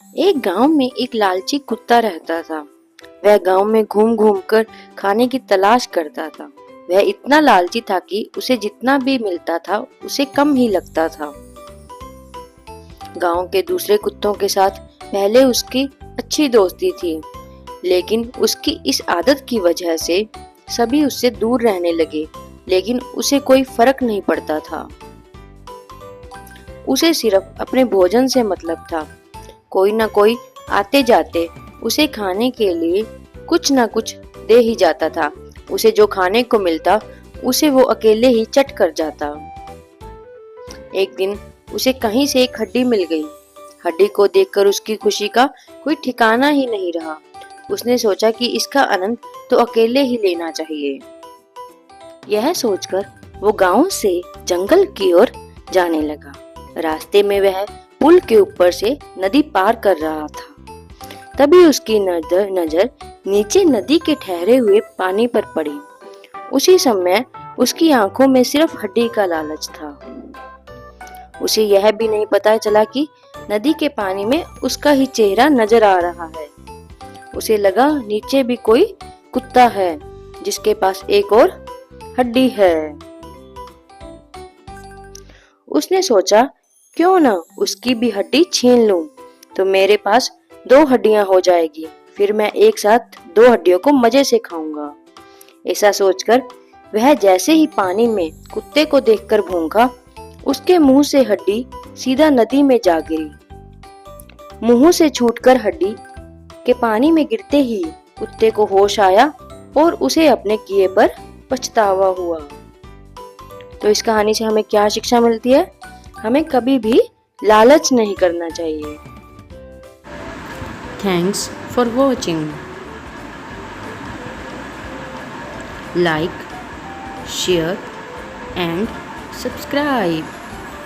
एक गांव में एक लालची कुत्ता रहता था। वह गांव में घूम घूम कर खाने की तलाश करता था। वह इतना लालची था कि उसे जितना भी मिलता था उसे कम ही लगता था। गांव के दूसरे कुत्तों के साथ पहले उसकी अच्छी दोस्ती थी, लेकिन उसकी इस आदत की वजह से सभी उससे दूर रहने लगे। लेकिन उसे कोई फर्क नहीं पड़ता था। उसे सिर्फ अपने भोजन से मतलब था। कोई ना कोई आते जाते उसे खाने के लिए कुछ ना कुछ दे ही जाता था। उसे जो खाने को मिलता उसे वो अकेले ही चट कर जाता। एक दिन उसे कहीं से एक हड्डी मिल गई। हड्डी को देखकर उसकी खुशी का कोई ठिकाना ही नहीं रहा। उसने सोचा कि इसका आनंद तो अकेले ही लेना चाहिए। यह सोचकर वो गांव से जंगल की ओर जाने लगा। रास्ते में वह पुल के ऊपर से नदी पार कर रहा था। तभी उसकी नजर नीचे नदी के ठहरे हुए पानी पर पड़ी। उसी समय उसकी आंखों में सिर्फ हड्डी का लालच था। उसे यह भी नहीं पता चला कि नदी के पानी में उसका ही चेहरा नजर आ रहा है। उसे लगा नीचे भी कोई कुत्ता है जिसके पास एक और हड्डी है। उसने सोचा क्यों ना उसकी भी हड्डी छीन लूं, तो मेरे पास 2 हड्डियां हो जाएगी। फिर मैं एक साथ 2 हड्डियों को मजे से खाऊंगा। ऐसा सोचकर वह जैसे ही पानी में कुत्ते को देखकर भौंका, उसके मुंह से हड्डी सीधा नदी में जा गिरी। मुंह से छूटकर हड्डी के पानी में गिरते ही कुत्ते को होश आया और उसे अपने किए पर पछतावा हुआ। तो इस कहानी से हमें क्या शिक्षा मिलती है? हमें कभी भी लालच नहीं करना चाहिए। Thanks for watching. Like, share and subscribe.